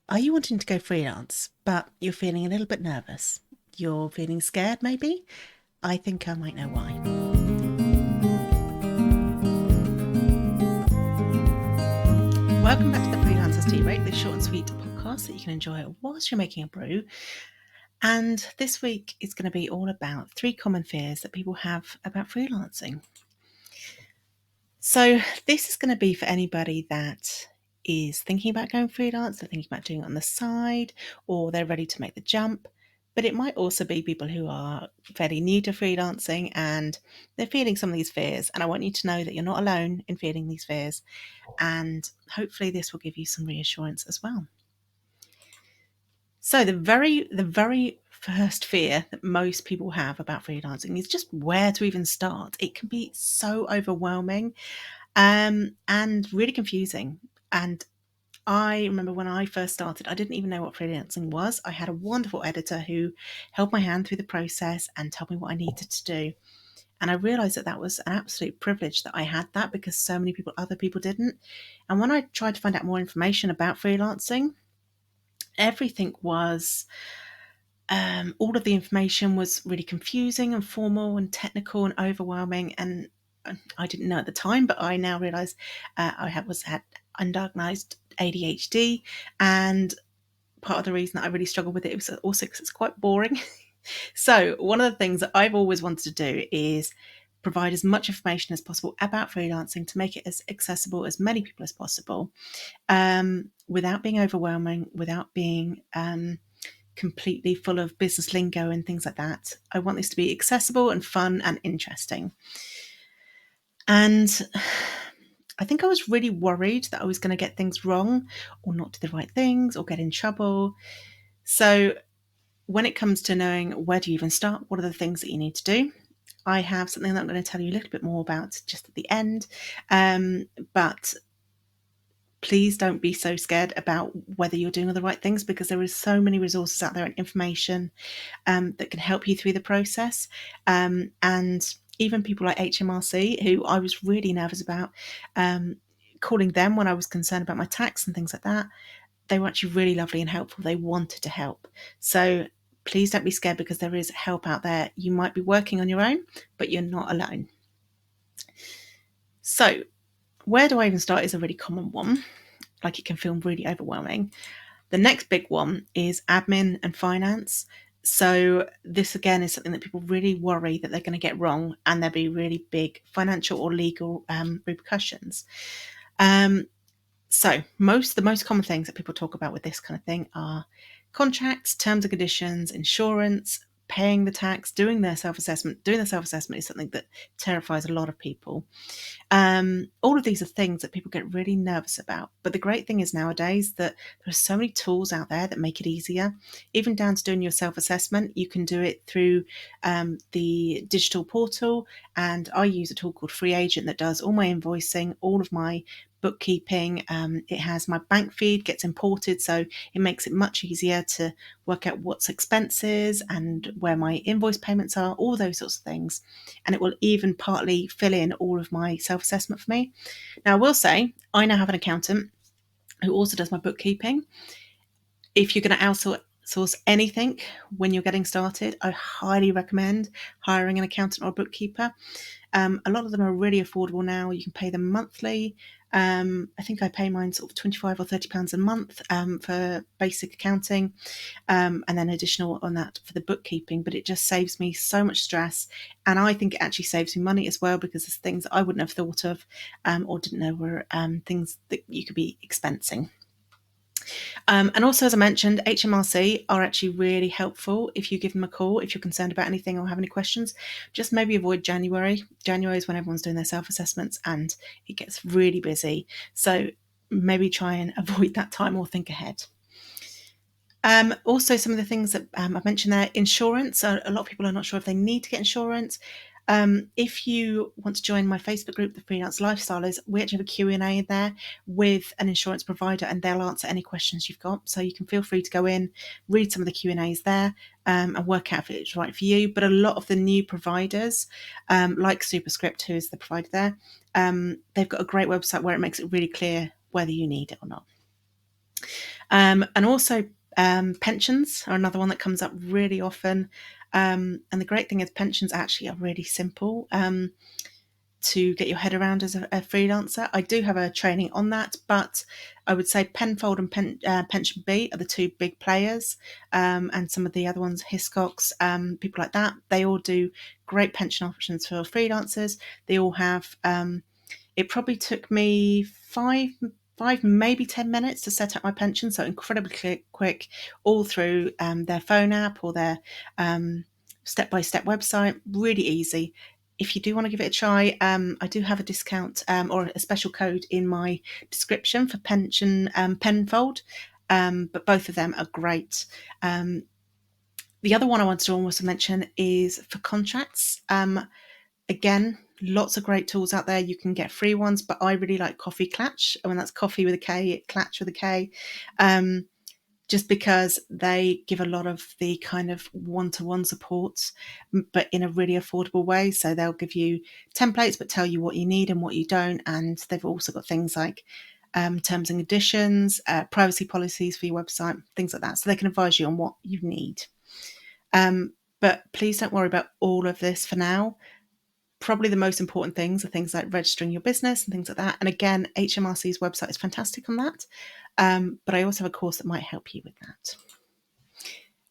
Are you wanting to go freelance, but you're feeling a little bit nervous? You're feeling scared, maybe? I think I might know why. Welcome back to the Freelancers Tea Break, this short and sweet podcast that you can enjoy whilst you're making a brew. And this week is going to be all about 3 common fears that people have about freelancing. So this is going to be for anybody that is thinking about going freelance, they're thinking about doing it on the side, or they're ready to make the jump. But it might also be people who are fairly new to freelancing and they're feeling some of these fears. And I want you to know that you're not alone in feeling these fears. And hopefully this will give you some reassurance as well. So the very first fear that most people have about freelancing is just where to even start. It can be so overwhelming and really confusing. And I remember when I first started, I didn't even know what freelancing was. I had a wonderful editor who held my hand through the process and told me what I needed to do. And I realized that that was an absolute privilege that I had that because so many other people didn't. And when I tried to find out more information about freelancing, everything was all of the information was really confusing and formal and technical and overwhelming. And I didn't know at the time, but I now realise had undiagnosed ADHD, and part of the reason that I really struggled with it was also because it's quite boring. So one of the things that I've always wanted to do is provide as much information as possible about freelancing to make it as accessible as many people as possible, without being overwhelming, without being completely full of business lingo and things like that. I want this to be accessible and fun and interesting. And I think I was really worried that I was going to get things wrong or not do the right things or get in trouble. So when it comes to knowing where do you even start, what are the things that you need to do, I have something that I'm going to tell you a little bit more about just at the end. But please don't be so scared about whether you're doing all the right things, because there is so many resources out there and information that can help you through the process. And even people like HMRC, who I was really nervous about, calling them when I was concerned about my tax and things like that, they were actually really lovely and helpful. They wanted to help. So please don't be scared, because there is help out there. You might be working on your own, but you're not alone. So where do I even start is a really common one. Like, it can feel really overwhelming. The next big one is admin and finance. So this again is something that people really worry that they're going to get wrong, and there'll be really big financial or legal repercussions. So the most common things that people talk about with this kind of thing are contracts, terms and conditions, insurance, paying the tax, doing their self-assessment. Doing the self-assessment is something that terrifies a lot of people. All of these are things that people get really nervous about. But the great thing is nowadays that there are so many tools out there that make it easier. Even down to doing your self-assessment, you can do it through the digital portal. And I use a tool called Free Agent that does all my invoicing, all of my bookkeeping. It has my bank feed gets imported, so it makes it much easier to work out what's expenses and where my invoice payments are, all those sorts of things. And it will even partly fill in all of my self-assessment for me. Now, I will say I now have an accountant who also does my bookkeeping. If you're going to outsource anything when you're getting started, I highly recommend hiring an accountant or a bookkeeper. A lot of them are really affordable now. You can pay them monthly. I think I pay mine sort of £25 or £30 a month for basic accounting, and then additional on that for the bookkeeping. But it just saves me so much stress, and I think it actually saves me money as well, because there's things that I wouldn't have thought of or didn't know were things that you could be expensing. And also, as I mentioned, HMRC are actually really helpful if you give them a call, if you're concerned about anything or have any questions. Just maybe avoid January. January is when everyone's doing their self-assessments and it gets really busy. So maybe try and avoid that time or think ahead. Also, some of the things that I've mentioned there, insurance. A lot of people are not sure if they need to get insurance. If you want to join my Facebook group, the Freelance Lifestylers, we actually have a Q&A in there with an insurance provider, and they'll answer any questions you've got. So you can feel free to go in, read some of the Q&As there, and work out if it's right for you. But a lot of the new providers, like Superscript, who is the provider there, they've got a great website where it makes it really clear whether you need it or not. And also pensions are another one that comes up really often. And the great thing is pensions actually are really simple to get your head around as a freelancer. I do have a training on that, but I would say Penfold and Pension B are the two big players, and some of the other ones, Hiscox, people like that. They all do great pension options for freelancers. They all have. It probably took me five, maybe 10 minutes to set up my pension, so incredibly quick, all through their phone app or their step-by-step website. Really easy. If you do want to give it a try, I do have a discount or a special code in my description for pension Penfold, but both of them are great. The other one I wanted to also mention is for contracts. Again, lots of great tools out there. You can get free ones, but I really like Coffee Clatch. I mean, that's coffee with a K, Clatch with a K. Just because they give a lot of the kind of one-to-one support, but in a really affordable way. So they'll give you templates, but tell you what you need and what you don't. And they've also got things like terms and conditions, privacy policies for your website, things like that. So they can advise you on what you need. But please don't worry about all of this for now. Probably the most important things are things like registering your business and things like that. And again, HMRC's website is fantastic on that. But I also have a course that might help you with that.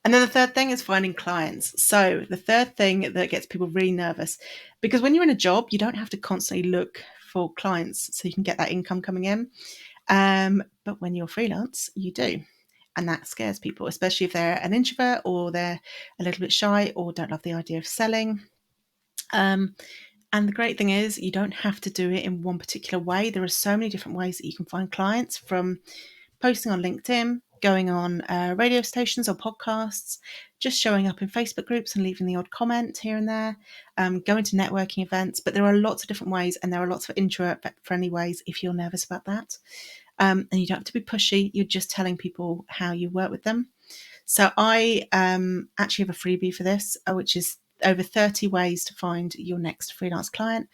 And then the third thing is finding clients. So the third thing that gets people really nervous, because when you're in a job, you don't have to constantly look for clients so you can get that income coming in. But when you're freelance, you do. And that scares people, especially if they're an introvert or they're a little bit shy or don't love the idea of selling. And the great thing is you don't have to do it in one particular way. There are so many different ways that you can find clients, from posting on LinkedIn, going on radio stations or podcasts, just showing up in Facebook groups and leaving the odd comment here and there, going to networking events. But there are lots of different ways, and there are lots of introvert-friendly ways if you're nervous about that. And you don't have to be pushy. You're just telling people how you work with them. So I actually have a freebie for this, which is over 30 ways to find your next freelance client.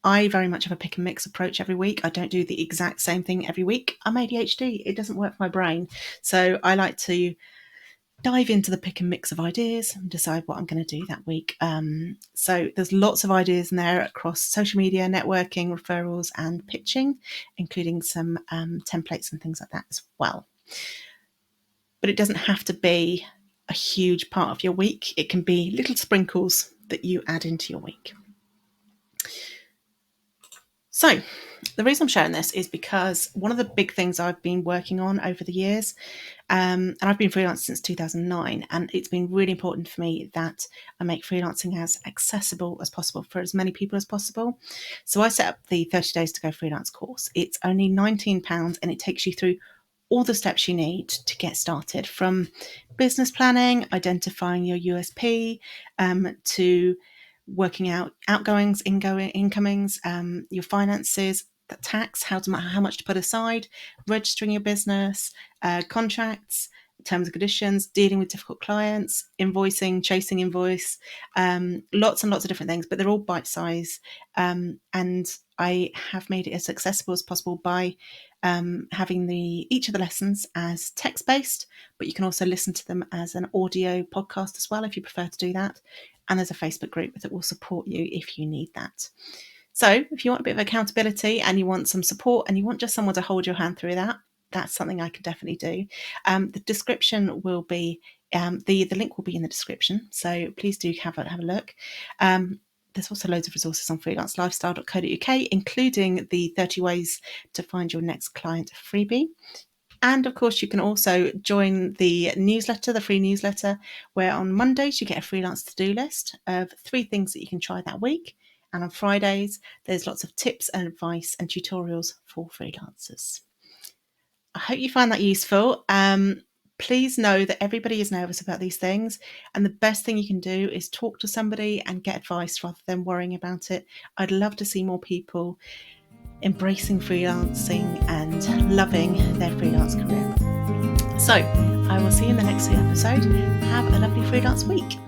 I very much have a pick and mix approach every week. I don't do the exact same thing every week. I'm ADHD. It doesn't work for my brain. So I like to dive into the pick and mix of ideas and decide what I'm going to do that week. So there's lots of ideas in there across social media, networking, referrals, and pitching, including some templates and things like that as well. But it doesn't have to be a huge part of your week. It can be little sprinkles that you add into your week. So the reason I'm sharing this is because one of the big things I've been working on over the years, and I've been freelancing since 2009, and it's been really important for me that I make freelancing as accessible as possible for as many people as possible. So I set up the 30 Days to Go freelance course. It's only £19 and it takes you through all the steps you need to get started, from business planning, identifying your USP, to working out outgoings, incomings, your finances, the tax, how much to put aside, registering your business, contracts, terms and conditions, dealing with difficult clients, invoicing, chasing invoice, lots and lots of different things, but they're all bite size. And I have made it as accessible as possible by having each of the lessons as text-based, but you can also listen to them as an audio podcast as well if you prefer to do that. And there's a Facebook group that will support you if you need that. So if you want a bit of accountability and you want some support and you want just someone to hold your hand through that, that's something I can definitely do. The description will be, the link will be in the description. So please do have a look. There's also loads of resources on freelancelifestyle.co.uk, including the 30 ways to find your next client freebie. And of course, you can also join the newsletter, the free newsletter, where on Mondays you get a freelance to-do list of 3 things that you can try that week. And on Fridays, there's lots of tips and advice and tutorials for freelancers. I hope you find that useful. Please know that everybody is nervous about these things, and the best thing you can do is talk to somebody and get advice rather than worrying about it. I'd love to see more people embracing freelancing and loving their freelance career. So I will see you in the next episode. Have a lovely freelance week.